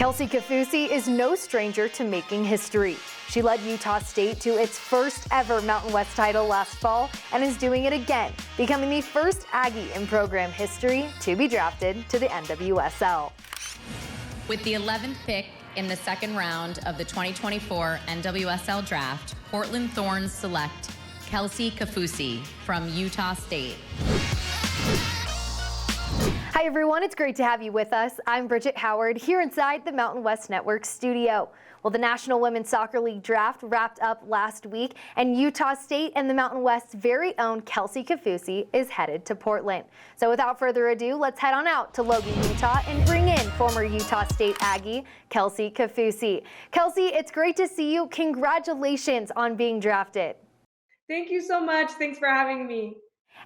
Kelsey Kaufusi is no stranger to making history. She led Utah State to its first ever Mountain West title last fall and is doing it again, becoming the first Aggie in program history to be drafted to the NWSL. With the 11th pick in the second round of the 2024 NWSL Draft, Portland Thorn select Kelsey Kaufusi from Utah State. Hi everyone, it's great to have you with us. I'm Bridget Howard here inside the Mountain West Network studio. Well, the National Women's Soccer League draft wrapped up last week, and Utah State and the Mountain West's very own Kelsey Kaufusi is headed to Portland. So without further ado, let's head on out to Logan, Utah and bring in former Utah State Aggie, Kelsey Kaufusi. Kelsey, it's great to see you. Congratulations on being drafted. Thank you so much. Thanks for having me.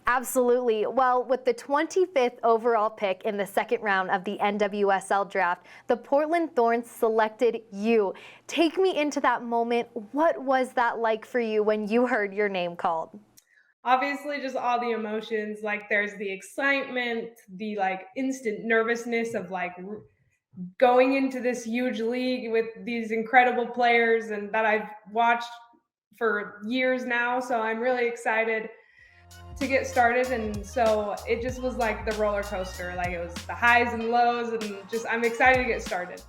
Absolutely. Well, with the 25th overall pick in the second round of the NWSL Draft, the Portland Thorn selected you. Take me into that moment. What was that like for you when you heard your name called? Obviously, just all the emotions. Like, there's the excitement, the instant nervousness of going into this huge league with these incredible players and that I've watched for years now. So I'm really excited to get started, and so it just was like the roller coaster. Like, it was the highs and lows, and just I'm excited to get started.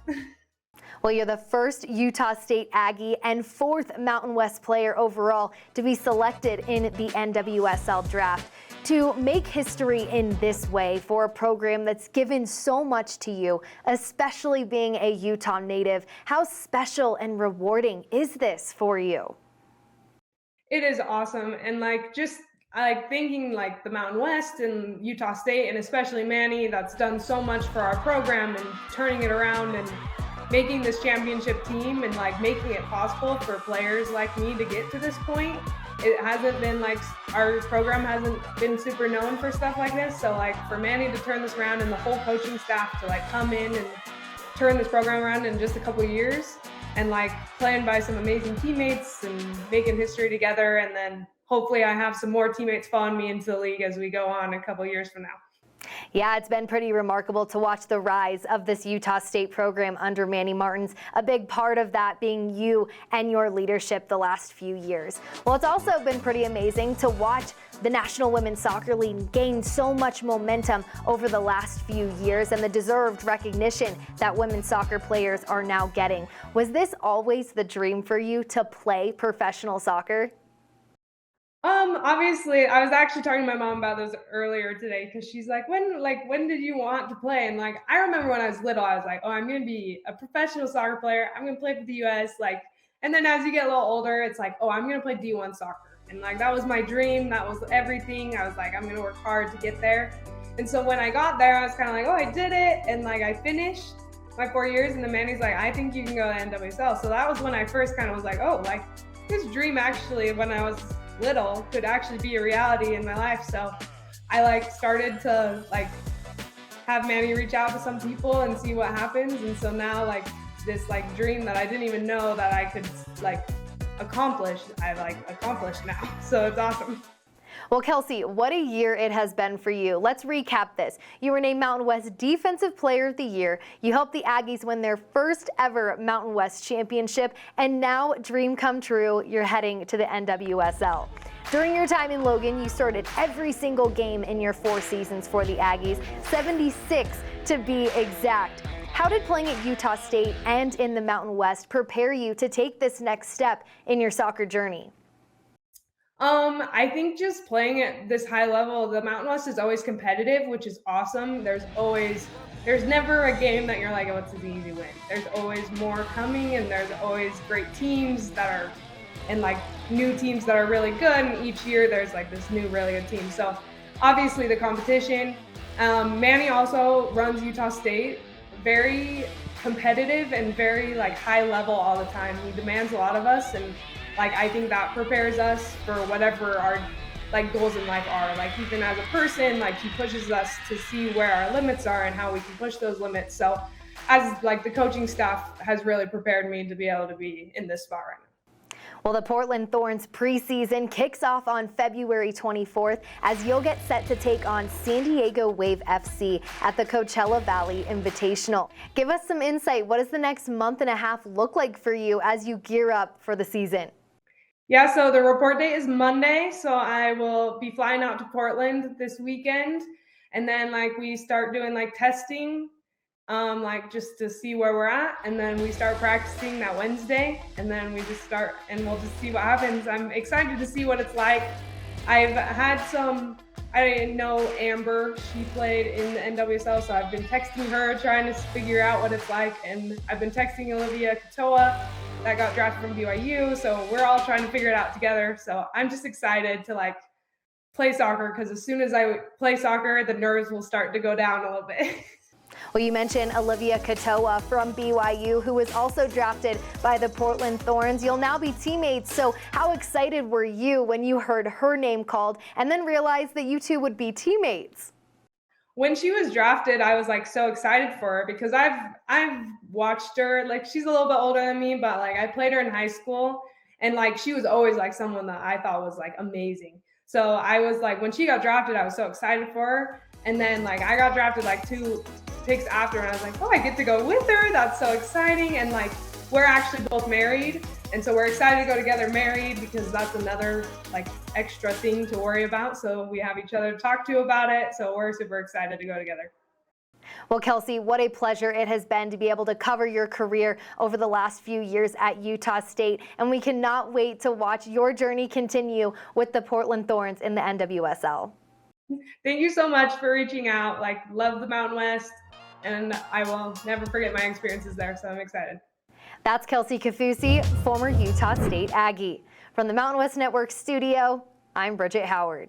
Well, you're the first Utah State Aggie and fourth Mountain West player overall to be selected in the NWSL Draft. To make history in this way for a program that's given so much to you, especially being a Utah native, how special and rewarding is this for you? It is awesome, and I like thinking the Mountain West and Utah State, and especially Manny, that's done so much for our program and turning it around and making this championship team and making it possible for players like me to get to this point. It hasn't been our program hasn't been super known for stuff like this. So for Manny to turn this around and the whole coaching staff to come in and turn this program around in just a couple of years and playing by some amazing teammates and making history together, and then hopefully I have some more teammates following me into the league as we go on a couple years from now. Yeah, it's been pretty remarkable to watch the rise of this Utah State program under Manny Martins, a big part of that being you and your leadership the last few years. Well, it's also been pretty amazing to watch the National Women's Soccer League gain so much momentum over the last few years and the deserved recognition that women's soccer players are now getting. Was this always the dream for you to play professional soccer? Obviously, I was actually talking to my mom about this earlier today, because she's like, when did you want to play? And I remember when I was little, I was like, oh, I'm going to be a professional soccer player. I'm going to play for the US. And then as you get a little older, it's like, oh, I'm going to play D1 soccer. And that was my dream. That was everything. I was like, I'm going to work hard to get there. And so when I got there, I was kind of like, oh, I did it. And I finished my 4 years, and then Manny's like, I think you can go to NWSL. So that was when I first kind of was like, oh, this dream actually, when I was little, could actually be a reality in my life. So I started to have Manny reach out to some people and see what happens. And so now this dream that I didn't even know that I could accomplish, I accomplished now. So it's awesome. Well, Kelsey, what a year it has been for you. Let's recap this. You were named Mountain West Defensive Player of the Year. You helped the Aggies win their first ever Mountain West championship. And now, dream come true, you're heading to the NWSL. During your time in Logan, you started every single game in your 4 seasons for the Aggies, 76 to be exact. How did playing at Utah State and in the Mountain West prepare you to take this next step in your soccer journey? I think just playing at this high level, the Mountain West is always competitive, which is awesome. There's never a game that you're like, oh, it's an easy win. There's always more coming, and there's always great teams that are, and new teams that are really good. And each year there's this new really good team. So obviously the competition. Manny also runs Utah State, very competitive and very high level all the time. He demands a lot of us, and I think that prepares us for whatever our goals in life are. Even as a person, he pushes us to see where our limits are and how we can push those limits. So as the coaching staff has really prepared me to be able to be in this spot right now. Well, the Portland Thorns preseason kicks off on February 24th as you'll get set to take on San Diego Wave FC at the Coachella Valley Invitational. Give us some insight. What does the next month and a half look like for you as you gear up for the season? Yeah, so the report date is Monday, so I will be flying out to Portland this weekend, and then we start doing testing, just to see where we're at, and then we start practicing that Wednesday, and then we just start and we'll just see what happens. I'm excited to see what it's like. I've had I know Amber, she played in the NWSL, so I've been texting her trying to figure out what it's like, and I've been texting Olivia Katoa that got drafted from BYU, so we're all trying to figure it out together. So I'm just excited to play soccer, because as soon as I play soccer, the nerves will start to go down a little bit. Well, you mentioned Olivia Katoa from BYU, who was also drafted by the Portland Thorns. You'll now be teammates, so how excited were you when you heard her name called and then realized that you two would be teammates? When she was drafted, I was so excited for her, because I've watched her. She's a little bit older than me, but I played her in high school, and she was always someone that I thought was amazing. So I was when she got drafted, I was so excited for her. And then I got drafted 2 picks after, and I was oh, I get to go with her. That's so exciting. And we're actually both married, and so we're excited to go together married, because that's another extra thing to worry about. So we have each other to talk to about it. So we're super excited to go together. Well, Kelsey, what a pleasure it has been to be able to cover your career over the last few years at Utah State, and we cannot wait to watch your journey continue with the Portland Thorns in the NWSL. Thank you so much for reaching out. Love the Mountain West, and I will never forget my experiences there, so I'm excited. That's Kelsey Kaufusi, former Utah State Aggie. From the Mountain West Network studio, I'm Bridget Howard.